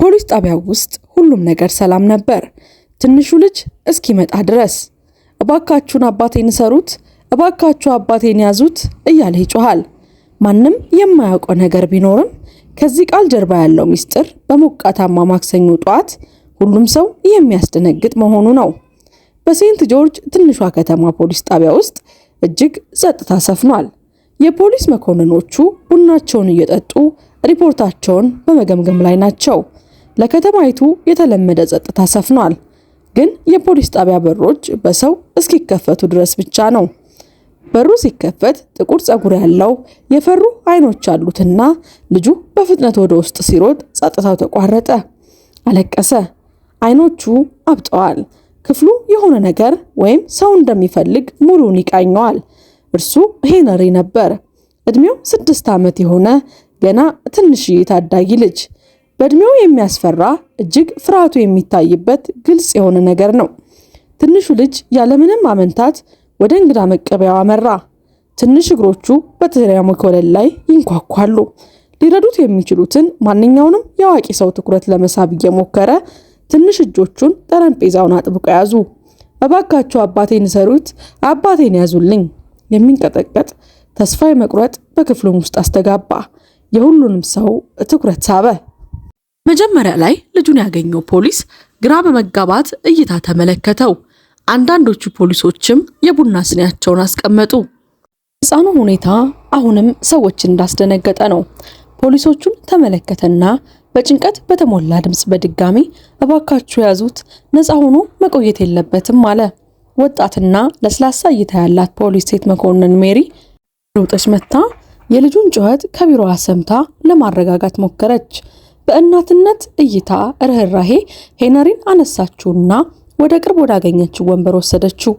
ፖሊስ ጣቢያው ውስጥ ሁሉም ነገር ሰላም ነበር። ትንሹ ልጅ እስኪመጣ ድረስ እባካችሁን አባቴን ሰሩት፣ እባካችሁ አባቴን ያዙት እያለ ይጮሃል። ማንም የማያውቀው ነገር ቢኖርም ከዚህ ቃል ጀርባ ያለው ሚስጥር በሞቃታማ ማክሰኞ ጧት ሁሉም ሰው የሚያስደነግጥ መሆኑ ነው። በሴንት ጆርጅ ትንሿ ከተማ ፖሊስ ጣቢያ ውስጥ እጅግ ጸጥታ ሰፍኗል። የፖሊስ መኮንኖቹ ቡናቸውን እየጠጡ ሪፖርታቸውን በመገምገም ላይ ናቸው። ለከተማይቱ የተለመደ ጸጥታ ሰፍኗል። ግን የፖሊስ ጣቢያ በሮች በሰው እስኪከፈቱ ድረስ ብቻ ነው። በሩ ሲከፈት ጥቁር ጸጉር ያለው የፈሩ አይኖች አሉትና ልጁ በፍጥነት ወደ ውስጥ ሲሮጥ ጸጥታው ተቋረጠ። አለቀሰ። አይኖቹ አብጠዋል። ክፍሉ የሆነ ነገር ወይም ሰው እንደሚፈልግ ሙሉን ይቃኘዋል። እርሱ ሄነሪ ነበር። እድሜው 6 ዓመት የሆነ ገና ትንሽዬ ታዳጊ ልጅ። በእድሜው የሚያስፈራ እጅግ ፍርሃቱ የሚታይበት ግልጽ የሆነ ነገር ነው። ትንሹ ልጅ ያለምንም አመንታት ወደ እንግዳ መቀበያው አመራ። ትንሽ እግሮቹ በሴራሚክ ወለል ላይ ይንኳኳሉ። ሊረዱት የሚችሉትን ማንኛውንም የአዋቂ ሰው ትኩረት ለመሳብ እየሞከረ ትንሽ እጆቹን ጠረጴዛውን አጥብቆ ያዙ። እባካችሁ አባቴን ሰሩት፣ አባቴን ያዙልኝ። የሚንቀጠቀጥ ተስፋ የመቁረጥ በክፍሉም ውስጥ አስተጋባ። የሁሉንም ሰው ትኩረት ሳበ። መጀመሪያ ላይ ልጁን ያገኘው ፖሊስ ግራ በመጋባት እይታ ተመለከተው። አንዳንዶቹ ፖሊሶችም የቡና ስኒያቸውን አስቀመጡ። ሕፃኑ ሁኔታ አሁንም ሰዎችን እንዳስደነገጠ ነው። ፖሊሶቹን ተመለከተና በጭንቀት በተሞላ ድምጽ በድጋሚ እባካችሁ ያዙት፣ ነፃ ሆኖ መቆየት የለበትም አለ። ወጣትና ለስላሳ እይታ ያላት ፖሊስ ሴት መኮንን ሜሪ ሮጠች መታ የልጁን ጩኸት ከቢሮዋ ሰምታ ለማረጋጋት ሞከረች። በእናትነት እይታ ርህራሄ ሄነሪን አነሳችውና ወደ ቅርብ ወዳገኘችው ወንበር ወሰደችው።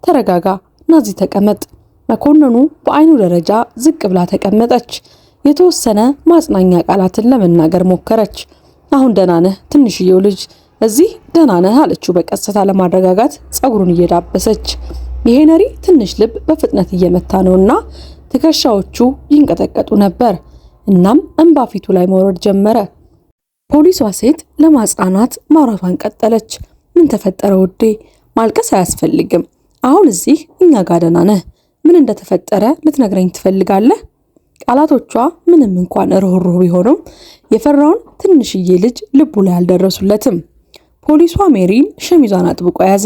ተረጋጋ፣ ናዚ ተቀመጥ። መኮንኑ በአይኑ ደረጃ ዝቅ ብላ ተቀመጠች። የተወሰነ ማጽናኛ ቃላትን ለመናገር ሞከረች። አሁን ደህና ነህ ትንሽዬው ልጅ፣ እዚህ ደህና ነህ አለችው በቀስታ ለማረጋጋት ጸጉሩን እየዳበሰች። የሄነሪ ትንሽ ልብ በፍጥነት እየመታ ነውና ትከሻዎቹ ይንቀጠቀጡ ነበር። እናም እንባ ፊቱ ላይ መውረድ ጀመረ። ፖሊሷ ሴት ለማጽናናት ማውራቷን ቀጠለች። ምን ተፈጠረ ውዴ? ማልቀስ አያስፈልግም። አሁን እዚህ እኛ ጋር ደህና ነህ። ምን እንደተፈጠረ ልትነግረኝ ትፈልጋለህ? ቃላቶቿ ምንም እንኳን ርህሩህ ቢሆኑም የፈራውን ትንሽዬ ልጅ ልቡ ላይ አልደረሱለትም። ፖሊሷ ሜሪን ሸሚዟን አጥብቆ ያዘ።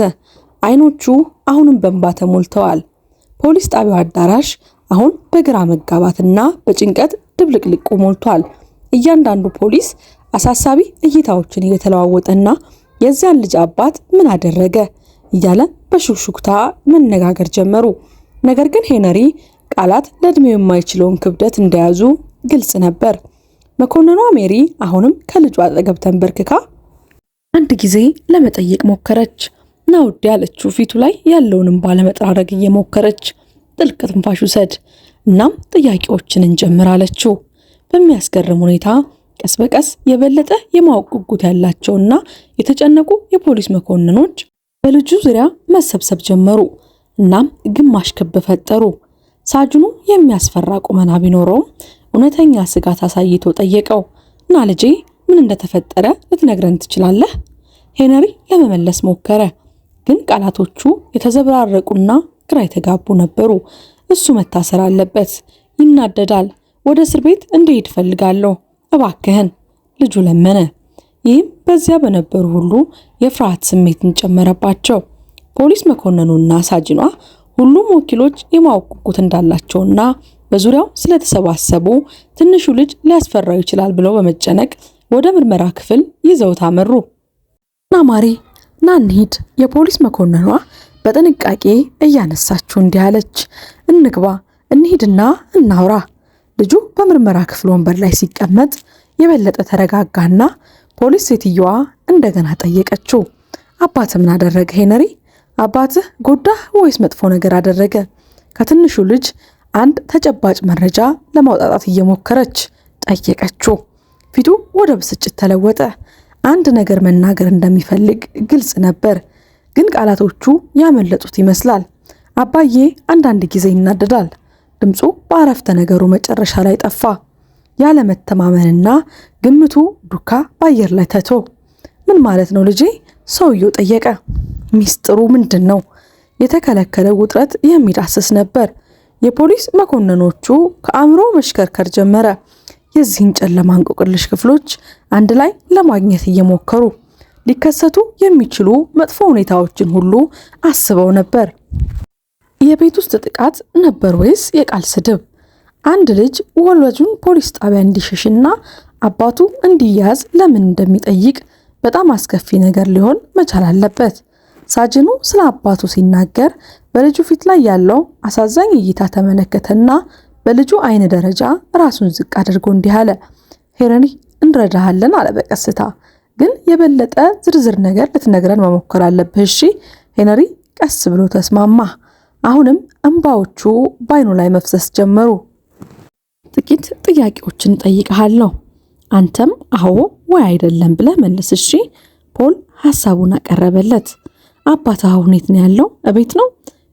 አይኖቹ አሁንም በእንባ ተሞልተዋል። ፖሊስ ጣቢያው አዳራሽ አሁን በግራ መጋባትና በጭንቀት ድብልቅልቁ ሞልቷል። እያንዳንዱ ፖሊስ አሳሳቢ እይታዎችን እየተለዋወጠና የዚያን ልጅ አባት ምን አደረገ እያለ በሹክሹክታ መነጋገር ጀመሩ። ነገር ግን ሄነሪ ቃላት ለእድሜው የማይችለውን ክብደት እንደያዙ ግልጽ ነበር። መኮንኗ ሜሪ አሁንም ከልጇ አጠገብ ተንበርክካ አንድ ጊዜ ለመጠየቅ ሞከረች። ና ውዴ ያለችው ፊቱ ላይ ያለውንም ባለመጥራረግ እየሞከረች ጥልቅ ትንፋሽ ውሰድ፣ እናም ጥያቄዎችን እንጀምር አለችው። በሚያስገርም ሁኔታ ቀስ በቀስ የበለጠ የማወቅ ጉጉት ያላቸውና የተጨነቁ የፖሊስ መኮንኖች በልጁ ዙሪያ መሰብሰብ ጀመሩ። እናም ግማሽ ክብ ፈጠሩ። ሳጅኑ የሚያስፈራ ቁመና ቢኖረውም እውነተኛ ስጋት አሳይቶ ጠየቀው። እና ልጄ ምን እንደተፈጠረ ልትነግረን ትችላለህ? ሄነሪ ለመመለስ ሞከረ፣ ግን ቃላቶቹ የተዘበራረቁና ግራ የተጋቡ ነበሩ። እሱ መታሰር አለበት፣ ይናደዳል፣ ወደ እስር ቤት እንዲሄድ ፈልጋለሁ፣ እባክህን ልጁ ለመነ። ይህም በዚያ በነበሩ ሁሉ የፍርሃት ስሜትን ጨመረባቸው። ፖሊስ መኮንኑና ሳጅኗ ሁሉም ወኪሎች የማወቅ ጉጉት እንዳላቸውና በዙሪያው ስለተሰባሰቡ ትንሹ ልጅ ሊያስፈራው ይችላል ብለው በመጨነቅ ወደ ምርመራ ክፍል ይዘውት አመሩ። ና ማሪ ና እንሂድ። የፖሊስ መኮንኗ በጥንቃቄ እያነሳችው እንዲህ አለች። እንግባ፣ እንሂድና እናውራ። ልጁ በምርመራ ክፍል ወንበር ላይ ሲቀመጥ የበለጠ ተረጋጋና ፖሊስ ሴትየዋ እንደገና ጠየቀችው። አባት ምን አደረገ ሄነሪ? አባትህ ጎዳህ ወይስ መጥፎ ነገር አደረገ? ከትንሹ ልጅ አንድ ተጨባጭ መረጃ ለማውጣት እየሞከረች ጠየቀችው። ፊቱ ወደ ብስጭት ተለወጠ። አንድ ነገር መናገር እንደሚፈልግ ግልጽ ነበር፣ ግን ቃላቶቹ ያመለጡት ይመስላል። አባዬ አንዳንድ ጊዜ ይናደዳል። ድምፁ በአረፍተ ነገሩ መጨረሻ ላይ ጠፋ። ያለመተማመንና ግምቱ ዱካ በአየር ላይ ተቶ። ምን ማለት ነው ልጄ? ሰውየው ጠየቀ። ሚስጥሩ ምንድን ነው? የተከለከለ ውጥረት የሚዳስስ ነበር። የፖሊስ መኮንኖቹ ከአእምሮ መሽከርከር ጀመረ። የዚህን ጨለማ እንቆቅልሽ ክፍሎች አንድ ላይ ለማግኘት እየሞከሩ ሊከሰቱ የሚችሉ መጥፎ ሁኔታዎችን ሁሉ አስበው ነበር። የቤት ውስጥ ጥቃት ነበር ወይስ የቃል ስድብ? አንድ ልጅ ወላጁን ፖሊስ ጣቢያ እንዲሸሽና አባቱ እንዲያዝ ለምን እንደሚጠይቅ በጣም አስከፊ ነገር ሊሆን መቻል አለበት። ሳጅኑ ስለ አባቱ ሲናገር በልጁ ፊት ላይ ያለው አሳዛኝ እይታ ተመለከተና በልጁ አይን ደረጃ ራሱን ዝቅ አድርጎ እንዲህ አለ። ሄነሪ እንረዳሃለን አለ በቀስታ። ግን የበለጠ ዝርዝር ነገር ልትነግረን መሞከር አለብህ እሺ? ሄነሪ ቀስ ብሎ ተስማማ። አሁንም እንባዎቹ በአይኑ ላይ መፍሰስ ጀመሩ። ጥቂት ጥያቄዎችን ጠይቀሃለሁ። አንተም አዎ ወይ አይደለም ብለህ መልስ እሺ? ፖል ሐሳቡን አቀረበለት። አባትህ አሁን የት ነው ያለው? እቤት ነው?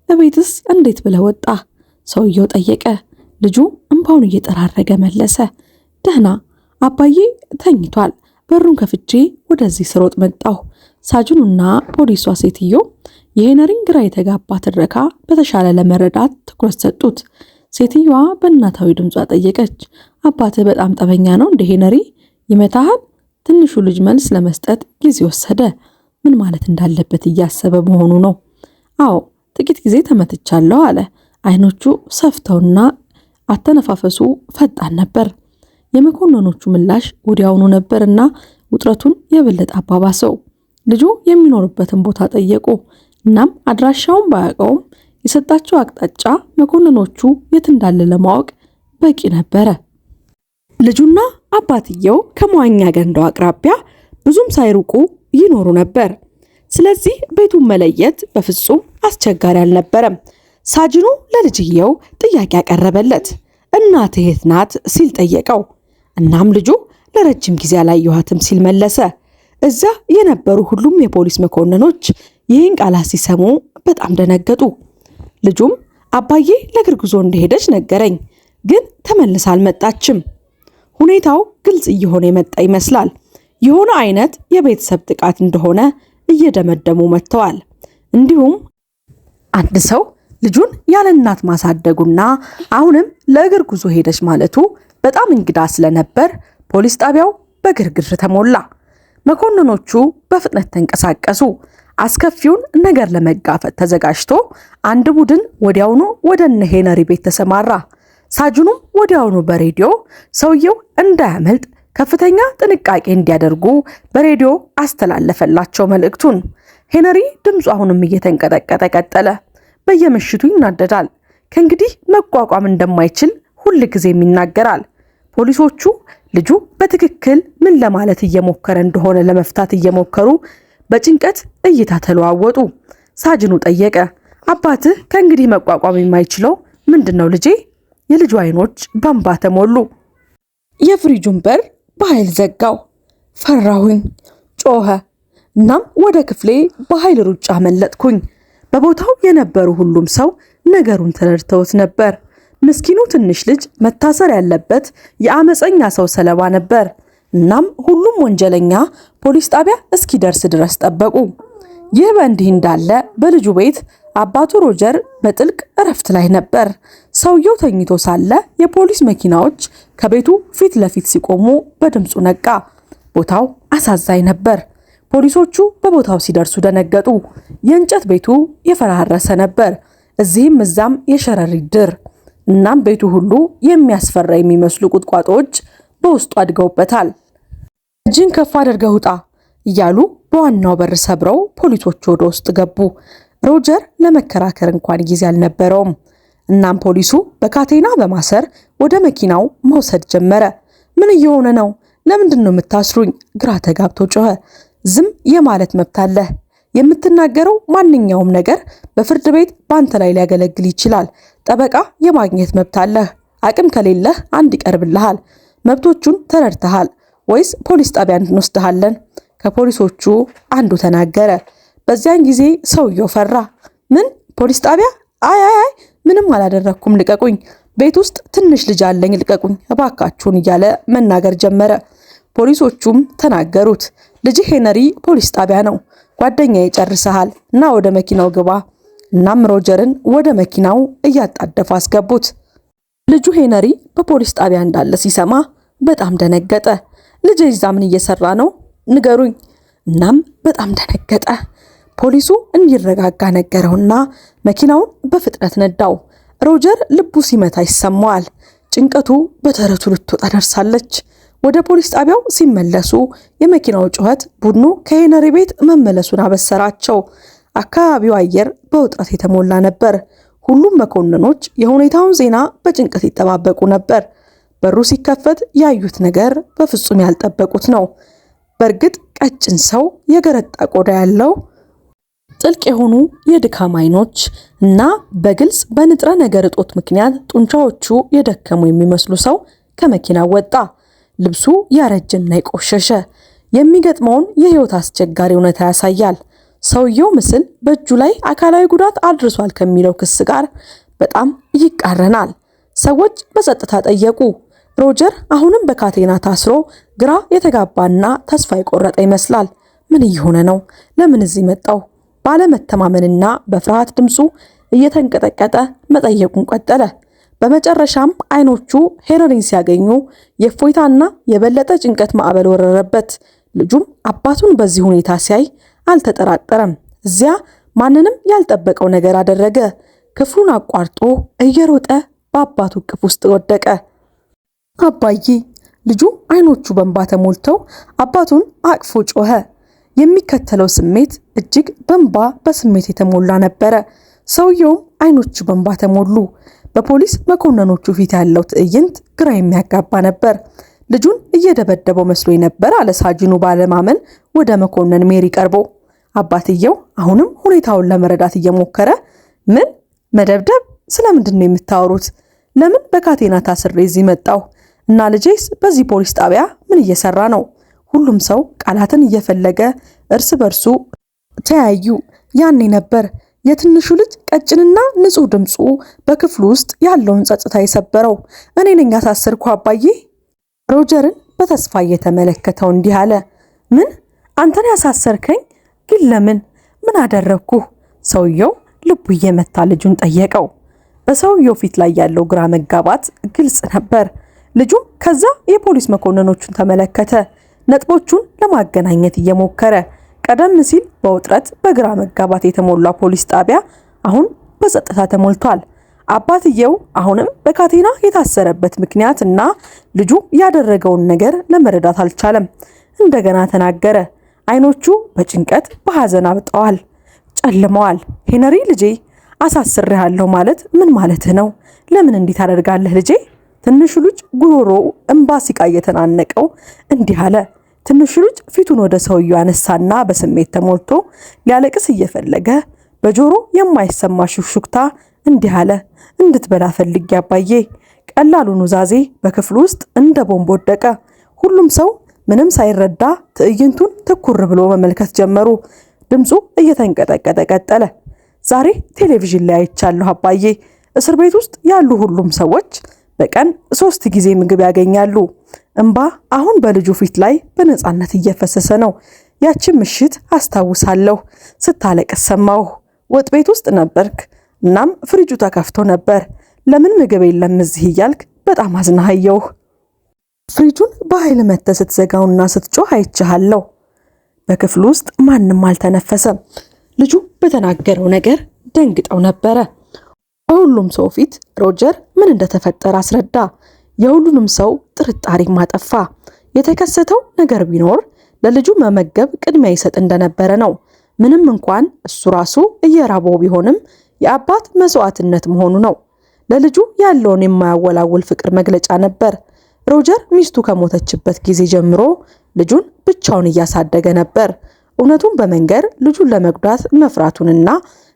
እቤትስ እንዴት ብለህ ወጣ? ሰውየው ጠየቀ። ልጁ እንባውን እየጠራረገ መለሰ። ደህና አባዬ ተኝቷል። በሩን ከፍቼ ወደዚህ ስሮጥ መጣሁ። ሳጅኑና ፖሊሷ ሴትዮ የሄነሪን ግራ የተጋባ ትረካ በተሻለ ለመረዳት ትኩረት ሰጡት። ሴትዮዋ በእናታዊ ድምጿ ጠየቀች። አባትህ በጣም ጠበኛ ነው እንደ ሄነሪ? ይመታሃል? ትንሹ ልጅ መልስ ለመስጠት ጊዜ ወሰደ። ምን ማለት እንዳለበት እያሰበ መሆኑ ነው። አዎ ጥቂት ጊዜ ተመትቻለሁ አለ። አይኖቹ ሰፍተውና አተነፋፈሱ ፈጣን ነበር። የመኮንኖቹ ምላሽ ወዲያውኑ ነበርና ውጥረቱን የበለጠ አባባሰው። ልጁ የሚኖርበትን ቦታ ጠየቁ። እናም አድራሻውን ባያውቀውም የሰጣቸው አቅጣጫ መኮንኖቹ የት እንዳለ ለማወቅ በቂ ነበረ። ልጁና አባትየው ከመዋኛ ገንዳው አቅራቢያ ብዙም ሳይርቁ ይኖሩ ነበር። ስለዚህ ቤቱን መለየት በፍጹም አስቸጋሪ አልነበረም። ሳጅኑ ለልጅየው ጥያቄ ያቀረበለት። እናትህ የት ናት ሲል ጠየቀው። እናም ልጁ ለረጅም ጊዜ አላየኋትም ሲል መለሰ። እዛ የነበሩ ሁሉም የፖሊስ መኮንኖች ይህን ቃላት ሲሰሙ በጣም ደነገጡ። ልጁም አባዬ ለእግር ጉዞ እንደሄደች ነገረኝ፣ ግን ተመልሳ አልመጣችም። ሁኔታው ግልጽ እየሆነ የመጣ ይመስላል። የሆነ አይነት የቤተሰብ ጥቃት እንደሆነ እየደመደሙ መጥተዋል። እንዲሁም አንድ ሰው ልጁን ያለ እናት ማሳደጉና አሁንም ለእግር ጉዞ ሄደች ማለቱ በጣም እንግዳ ስለነበር ፖሊስ ጣቢያው በግርግር ተሞላ። መኮንኖቹ በፍጥነት ተንቀሳቀሱ። አስከፊውን ነገር ለመጋፈጥ ተዘጋጅቶ አንድ ቡድን ወዲያውኑ ወደ እነ ሄነሪ ቤት ተሰማራ። ሳጅኑም ወዲያውኑ በሬዲዮ ሰውየው እንዳያመልጥ ከፍተኛ ጥንቃቄ እንዲያደርጉ በሬዲዮ አስተላለፈላቸው መልእክቱን። ሄነሪ ድምፁ አሁንም እየተንቀጠቀጠ ቀጠለ። በየምሽቱ ይናደዳል። ከእንግዲህ መቋቋም እንደማይችል ሁል ጊዜም ይናገራል። ፖሊሶቹ ልጁ በትክክል ምን ለማለት እየሞከረ እንደሆነ ለመፍታት እየሞከሩ በጭንቀት እይታ ተለዋወጡ። ሳጅኑ ጠየቀ። አባትህ ከእንግዲህ መቋቋም የማይችለው ምንድን ነው ልጄ? የልጁ አይኖች በእንባ ተሞሉ። የፍሪጁን በር በኃይል ዘጋው። ፈራሁኝ። ጮኸ። እናም ወደ ክፍሌ በኃይል ሩጫ መለጥኩኝ። በቦታው የነበሩ ሁሉም ሰው ነገሩን ተረድተውት ነበር። ምስኪኑ ትንሽ ልጅ መታሰር ያለበት የአመፀኛ ሰው ሰለባ ነበር። እናም ሁሉም ወንጀለኛ ፖሊስ ጣቢያ እስኪደርስ ድረስ ጠበቁ። ይህ በእንዲህ እንዳለ በልጁ ቤት አባቱ ሮጀር በጥልቅ እረፍት ላይ ነበር። ሰውየው ተኝቶ ሳለ የፖሊስ መኪናዎች ከቤቱ ፊት ለፊት ሲቆሙ በድምፁ ነቃ። ቦታው አሳዛኝ ነበር። ፖሊሶቹ በቦታው ሲደርሱ ደነገጡ። የእንጨት ቤቱ የፈራረሰ ነበር። እዚህም እዛም የሸረሪት ድር። እናም ቤቱ ሁሉ የሚያስፈራ የሚመስሉ ቁጥቋጦዎች በውስጡ አድገውበታል። እጅን ከፍ አድርገህ ውጣ እያሉ በዋናው በር ሰብረው ፖሊሶቹ ወደ ውስጥ ገቡ። ሮጀር ለመከራከር እንኳን ጊዜ አልነበረውም። እናም ፖሊሱ በካቴና በማሰር ወደ መኪናው መውሰድ ጀመረ። ምን እየሆነ ነው? ለምንድን ነው የምታስሩኝ? ግራ ተጋብቶ ጮኸ። ዝም የማለት መብት አለህ። የምትናገረው ማንኛውም ነገር በፍርድ ቤት በአንተ ላይ ሊያገለግል ይችላል። ጠበቃ የማግኘት መብት አለህ። አቅም ከሌለህ አንድ ይቀርብልሃል። መብቶቹን ተረድተሃል ወይስ ፖሊስ ጣቢያ እንወስድሃለን? ከፖሊሶቹ አንዱ ተናገረ። በዚያን ጊዜ ሰውየው ፈራ። ምን ፖሊስ ጣቢያ? አይ ምንም አላደረኩም፣ ልቀቁኝ። ቤት ውስጥ ትንሽ ልጅ አለኝ ልቀቁኝ እባካችሁን እያለ መናገር ጀመረ። ፖሊሶቹም ተናገሩት። ልጅ ሄነሪ ፖሊስ ጣቢያ ነው፣ ጓደኛዬ ጨርሰሃል እና ወደ መኪናው ግባ። እናም ሮጀርን ወደ መኪናው እያጣደፉ አስገቡት። ልጁ ሄነሪ በፖሊስ ጣቢያ እንዳለ ሲሰማ በጣም ደነገጠ። ልጄ እዛ ምን እየሰራ ነው ንገሩኝ። እናም በጣም ደነገጠ። ፖሊሱ እንዲረጋጋ ነገረውና መኪናውን በፍጥነት ነዳው። ሮጀር ልቡ ሲመታ ይሰማዋል። ጭንቀቱ በተረቱ ልትወጣ ደርሳለች። ወደ ፖሊስ ጣቢያው ሲመለሱ የመኪናው ጩኸት ቡድኑ ከሄነሪ ቤት መመለሱን አበሰራቸው። አካባቢው አየር በውጥረት የተሞላ ነበር። ሁሉም መኮንኖች የሁኔታውን ዜና በጭንቀት ይጠባበቁ ነበር። በሩ ሲከፈት ያዩት ነገር በፍጹም ያልጠበቁት ነው። በእርግጥ ቀጭን ሰው፣ የገረጣ ቆዳ ያለው፣ ጥልቅ የሆኑ የድካም አይኖች እና በግልጽ በንጥረ ነገር እጦት ምክንያት ጡንቻዎቹ የደከሙ የሚመስሉ ሰው ከመኪናው ወጣ። ልብሱ ያረጀና የቆሸሸ የሚገጥመውን የህይወት አስቸጋሪ እውነታ ያሳያል። ሰውየው ምስል በእጁ ላይ አካላዊ ጉዳት አድርሷል ከሚለው ክስ ጋር በጣም ይቃረናል። ሰዎች በጸጥታ ጠየቁ። ሮጀር አሁንም በካቴና ታስሮ ግራ የተጋባና ተስፋ የቆረጠ ይመስላል። ምን እየሆነ ነው? ለምን እዚህ መጣው? ባለመተማመንና በፍርሃት ድምፁ እየተንቀጠቀጠ መጠየቁን ቀጠለ። በመጨረሻም አይኖቹ ሄነሪን ሲያገኙ የእፎይታና የበለጠ ጭንቀት ማዕበል ወረረበት። ልጁም አባቱን በዚህ ሁኔታ ሲያይ አልተጠራጠረም። እዚያ ማንንም ያልጠበቀው ነገር አደረገ። ክፍሉን አቋርጦ እየሮጠ በአባቱ እቅፍ ውስጥ ወደቀ። አባዬ! ልጁ አይኖቹ በእንባ ተሞልተው አባቱን አቅፎ ጮኸ። የሚከተለው ስሜት እጅግ በእንባ በስሜት የተሞላ ነበረ። ሰውየውም አይኖቹ በእንባ ተሞሉ። በፖሊስ መኮንኖቹ ፊት ያለው ትዕይንት ግራ የሚያጋባ ነበር። ልጁን እየደበደበው መስሎኝ ነበር አለ ሳጅኑ ባለማመን ወደ መኮንን ሜሪ ቀርቦ። አባትየው አሁንም ሁኔታውን ለመረዳት እየሞከረ ምን መደብደብ? ስለምንድን ነው የምታወሩት? ለምን በካቴና ታስሬ እዚህ መጣሁ? እና ልጄስ በዚህ ፖሊስ ጣቢያ ምን እየሰራ ነው? ሁሉም ሰው ቃላትን እየፈለገ እርስ በርሱ ተያዩ። ያኔ ነበር የትንሹ ልጅ ቀጭንና ንጹህ ድምፁ በክፍሉ ውስጥ ያለውን ጸጥታ የሰበረው። እኔ ነኝ ያሳሰርኩ አባዬ። ሮጀርን በተስፋ እየተመለከተው እንዲህ አለ። ምን? አንተን ያሳሰርከኝ? ግን ለምን? ምን አደረግኩ? ሰውየው ልቡ እየመታ ልጁን ጠየቀው። በሰውየው ፊት ላይ ያለው ግራ መጋባት ግልጽ ነበር። ልጁም ከዛ የፖሊስ መኮንኖቹን ተመለከተ፣ ነጥቦቹን ለማገናኘት እየሞከረ። ቀደም ሲል በውጥረት በግራ መጋባት የተሞላ ፖሊስ ጣቢያ አሁን በጸጥታ ተሞልቷል። አባትየው አሁንም በካቴና የታሰረበት ምክንያት እና ልጁ ያደረገውን ነገር ለመረዳት አልቻለም። እንደገና ተናገረ። አይኖቹ በጭንቀት በሐዘን አብጠዋል፣ ጨልመዋል። ሄነሪ ልጄ፣ አሳስሬሃለሁ ማለት ምን ማለትህ ነው? ለምን እንዲህ ታደርጋለህ ልጄ? ትንሹ ልጅ ጉሮሮው እንባ ሲቃ እየተናነቀው እንዲህ አለ። ትንሹ ልጅ ፊቱን ወደ ሰውየው ያነሳና በስሜት ተሞልቶ ሊያለቅስ እየፈለገ በጆሮ የማይሰማ ሹክሹክታ እንዲህ አለ። እንድትበላ ፈልጌ አባዬ። ቀላሉ ኑዛዜ በክፍሉ ውስጥ እንደ ቦምብ ወደቀ። ሁሉም ሰው ምንም ሳይረዳ ትዕይንቱን ትኩር ብሎ መመልከት ጀመሩ። ድምፁ እየተንቀጠቀጠ ቀጠለ። ዛሬ ቴሌቪዥን ላይ አይቻለሁ አባዬ። እስር ቤት ውስጥ ያሉ ሁሉም ሰዎች በቀን 3 ጊዜ ምግብ ያገኛሉ። እንባ አሁን በልጁ ፊት ላይ በነፃነት እየፈሰሰ ነው። ያችን ምሽት አስታውሳለሁ። ስታለቅስ ሰማሁ። ወጥ ቤት ውስጥ ነበርክ። እናም ፍሪጁ ተከፍቶ ነበር። ለምን ምግብ የለም እዚህ እያልክ በጣም አዝናሃየሁ። ፍሪጁን በኃይል መተህ ስትዘጋውና ስትጮህ አይቻለሁ። በክፍሉ ውስጥ ማንም አልተነፈሰም። ልጁ በተናገረው ነገር ደንግጠው ነበረ። በሁሉም ሰው ፊት ሮጀር ምን እንደተፈጠረ አስረዳ። የሁሉንም ሰው ጥርጣሬ ማጠፋ። የተከሰተው ነገር ቢኖር ለልጁ መመገብ ቅድሚያ ይሰጥ እንደነበረ ነው። ምንም እንኳን እሱ ራሱ እየራበው ቢሆንም የአባት መስዋዕትነት መሆኑ ነው። ለልጁ ያለውን የማያወላውል ፍቅር መግለጫ ነበር። ሮጀር ሚስቱ ከሞተችበት ጊዜ ጀምሮ ልጁን ብቻውን እያሳደገ ነበር። እውነቱን በመንገር ልጁን ለመጉዳት መፍራቱንና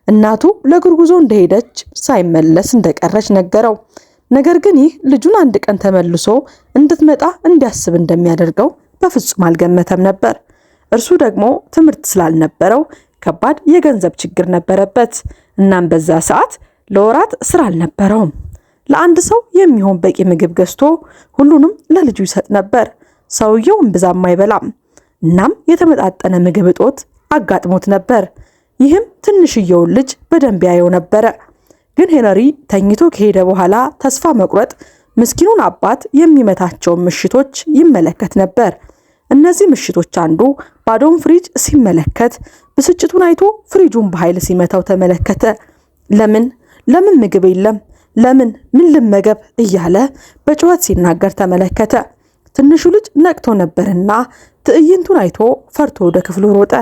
እናቱ ለእግር ጉዞ እንደሄደች ሳይመለስ እንደቀረች ነገረው። ነገር ግን ይህ ልጁን አንድ ቀን ተመልሶ እንድትመጣ እንዲያስብ እንደሚያደርገው በፍጹም አልገመተም ነበር። እርሱ ደግሞ ትምህርት ስላልነበረው ከባድ የገንዘብ ችግር ነበረበት። እናም በዛ ሰዓት ለወራት ስራ አልነበረውም። ለአንድ ሰው የሚሆን በቂ ምግብ ገዝቶ ሁሉንም ለልጁ ይሰጥ ነበር። ሰውየው እምብዛም አይበላም። እናም የተመጣጠነ ምግብ እጦት አጋጥሞት ነበር። ይህም ትንሽየውን ልጅ በደንብ ያየው ነበር። ግን ሄነሪ ተኝቶ ከሄደ በኋላ ተስፋ መቁረጥ ምስኪኑን አባት የሚመታቸውን ምሽቶች ይመለከት ነበር። እነዚህ ምሽቶች አንዱ ባዶውን ፍሪጅ ሲመለከት ብስጭቱን አይቶ ፍሪጁን በኃይል ሲመታው ተመለከተ። ለምን ምግብ የለም? ምን ልመገብ እያለ በጩኸት ሲናገር ተመለከተ። ትንሹ ልጅ ነቅቶ ነበርና ትዕይንቱን አይቶ ፈርቶ ወደ ክፍሉ ሮጠ።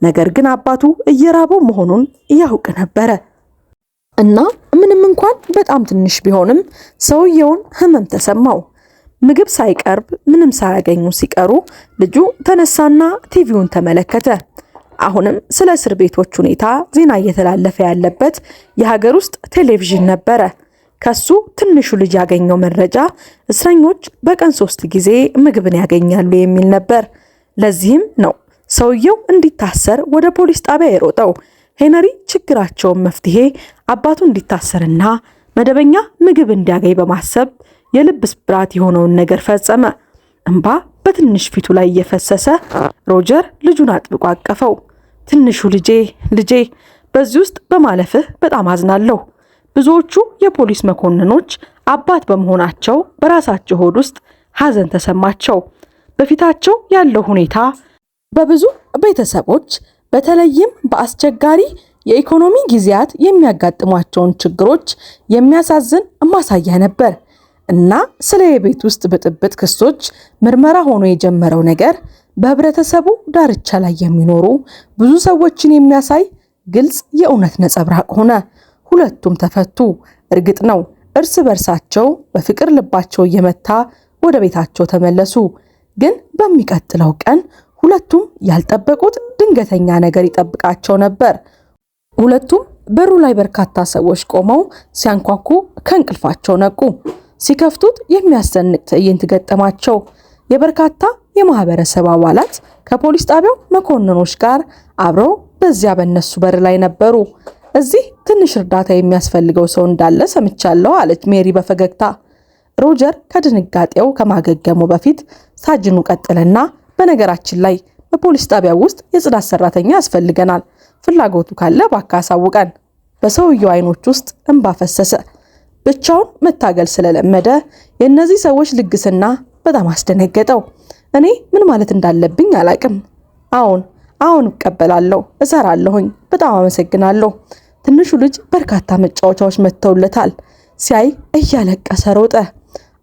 ነገር ግን አባቱ እየራበው መሆኑን ያውቅ ነበር እና ምንም እንኳን በጣም ትንሽ ቢሆንም ሰውየውን ህመም ተሰማው። ምግብ ሳይቀርብ ምንም ሳያገኙ ሲቀሩ ልጁ ተነሳና ቲቪውን ተመለከተ። አሁንም ስለ እስር ቤቶች ሁኔታ ዜና እየተላለፈ ያለበት የሀገር ውስጥ ቴሌቪዥን ነበረ። ከሱ ትንሹ ልጅ ያገኘው መረጃ እስረኞች በቀን 3 ጊዜ ምግብን ያገኛሉ የሚል ነበር። ለዚህም ነው ሰውየው እንዲታሰር ወደ ፖሊስ ጣቢያ የሮጠው። ሄነሪ ችግራቸውን መፍትሄ አባቱ እንዲታሰርና መደበኛ ምግብ እንዲያገኝ በማሰብ የልብ ስብራት የሆነውን ነገር ፈጸመ። እንባ በትንሽ ፊቱ ላይ እየፈሰሰ ሮጀር ልጁን አጥብቆ አቀፈው። ትንሹ ልጄ በዚህ ውስጥ በማለፍህ በጣም አዝናለሁ። ብዙዎቹ የፖሊስ መኮንኖች አባት በመሆናቸው በራሳቸው ሆድ ውስጥ ሐዘን ተሰማቸው። በፊታቸው ያለው ሁኔታ በብዙ ቤተሰቦች በተለይም በአስቸጋሪ የኢኮኖሚ ጊዜያት የሚያጋጥሟቸውን ችግሮች የሚያሳዝን ማሳያ ነበር እና ስለ የቤት ውስጥ ብጥብጥ ክሶች ምርመራ ሆኖ የጀመረው ነገር በህብረተሰቡ ዳርቻ ላይ የሚኖሩ ብዙ ሰዎችን የሚያሳይ ግልጽ የእውነት ነጸብራቅ ሆነ። ሁለቱም ተፈቱ። እርግጥ ነው እርስ በርሳቸው በፍቅር ልባቸው እየመታ ወደ ቤታቸው ተመለሱ። ግን በሚቀጥለው ቀን ሁለቱም ያልጠበቁት ድንገተኛ ነገር ይጠብቃቸው ነበር። ሁለቱም በሩ ላይ በርካታ ሰዎች ቆመው ሲያንኳኩ ከእንቅልፋቸው ነቁ። ሲከፍቱት የሚያስደንቅ ትዕይንት ገጠማቸው። የበርካታ የማህበረሰብ አባላት ከፖሊስ ጣቢያው መኮንኖች ጋር አብረው በዚያ በነሱ በር ላይ ነበሩ። እዚህ ትንሽ እርዳታ የሚያስፈልገው ሰው እንዳለ ሰምቻለሁ አለች ሜሪ በፈገግታ። ሮጀር ከድንጋጤው ከማገገሙ በፊት ሳጅኑ ቀጠለና በነገራችን ላይ በፖሊስ ጣቢያው ውስጥ የጽዳት ሰራተኛ ያስፈልገናል። ፍላጎቱ ካለ እባክህ አሳውቀን። በሰውየው አይኖች ውስጥ እንባ ፈሰሰ። ብቻውን መታገል ስለለመደ የእነዚህ ሰዎች ልግስና በጣም አስደነገጠው። እኔ ምን ማለት እንዳለብኝ አላቅም። አሁን እቀበላለሁ፣ እሰራለሁኝ። በጣም አመሰግናለሁ። ትንሹ ልጅ በርካታ መጫወቻዎች መጥተውለታል። ሲያይ እያለቀሰ ሮጠ።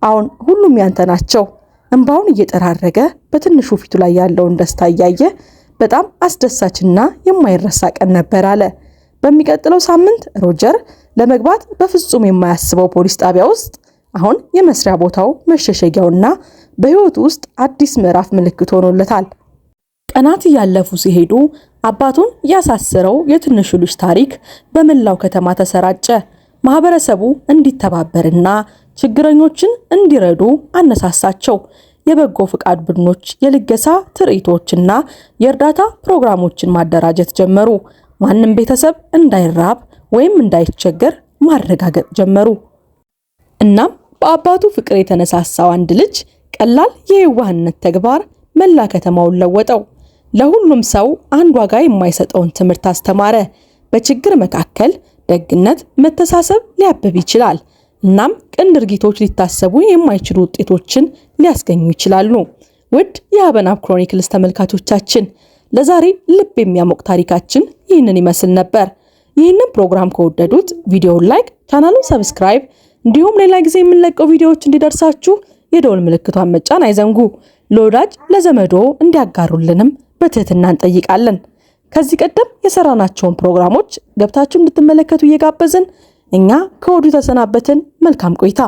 አሁን ሁሉም ያንተ ናቸው። እንባውን እየጠራረገ በትንሹ ፊቱ ላይ ያለውን ደስታ እያየ በጣም አስደሳችና የማይረሳ ቀን ነበር አለ። በሚቀጥለው ሳምንት ሮጀር ለመግባት በፍጹም የማያስበው ፖሊስ ጣቢያ ውስጥ አሁን የመስሪያ ቦታው መሸሸጊያውና በህይወቱ ውስጥ አዲስ ምዕራፍ ምልክት ሆኖለታል። ቀናት እያለፉ ሲሄዱ አባቱን ያሳሰረው የትንሹ ልጅ ታሪክ በመላው ከተማ ተሰራጨ። ማህበረሰቡ እንዲተባበርና ችግረኞችን እንዲረዱ አነሳሳቸው። የበጎ ፍቃድ ቡድኖች የልገሳ ትርኢቶችና የእርዳታ ፕሮግራሞችን ማደራጀት ጀመሩ። ማንም ቤተሰብ እንዳይራብ ወይም እንዳይቸገር ማረጋገጥ ጀመሩ። እናም በአባቱ ፍቅር የተነሳሳው አንድ ልጅ ቀላል የየዋህነት ተግባር መላ ከተማውን ለወጠው። ለሁሉም ሰው አንድ ዋጋ የማይሰጠውን ትምህርት አስተማረ። በችግር መካከል ደግነት፣ መተሳሰብ ሊያብብ ይችላል። እናም ቅን ድርጊቶች ሊታሰቡ የማይችሉ ውጤቶችን ሊያስገኙ ይችላሉ። ውድ የሀበናብ ክሮኒክልስ ተመልካቾቻችን ለዛሬ ልብ የሚያሞቅ ታሪካችን ይህንን ይመስል ነበር። ይህንን ፕሮግራም ከወደዱት ቪዲዮውን ላይክ፣ ቻናሉን ሰብስክራይብ እንዲሁም ሌላ ጊዜ የምንለቀው ቪዲዮዎች እንዲደርሳችሁ የደወል ምልክቷን መጫን አይዘንጉ። ለወዳጅ ለዘመዶ እንዲያጋሩልንም በትህትና እንጠይቃለን። ከዚህ ቀደም የሰራናቸውን ፕሮግራሞች ገብታችሁ እንድትመለከቱ እየጋበዝን እኛ ከወዲሁ ተሰናበትን። መልካም ቆይታ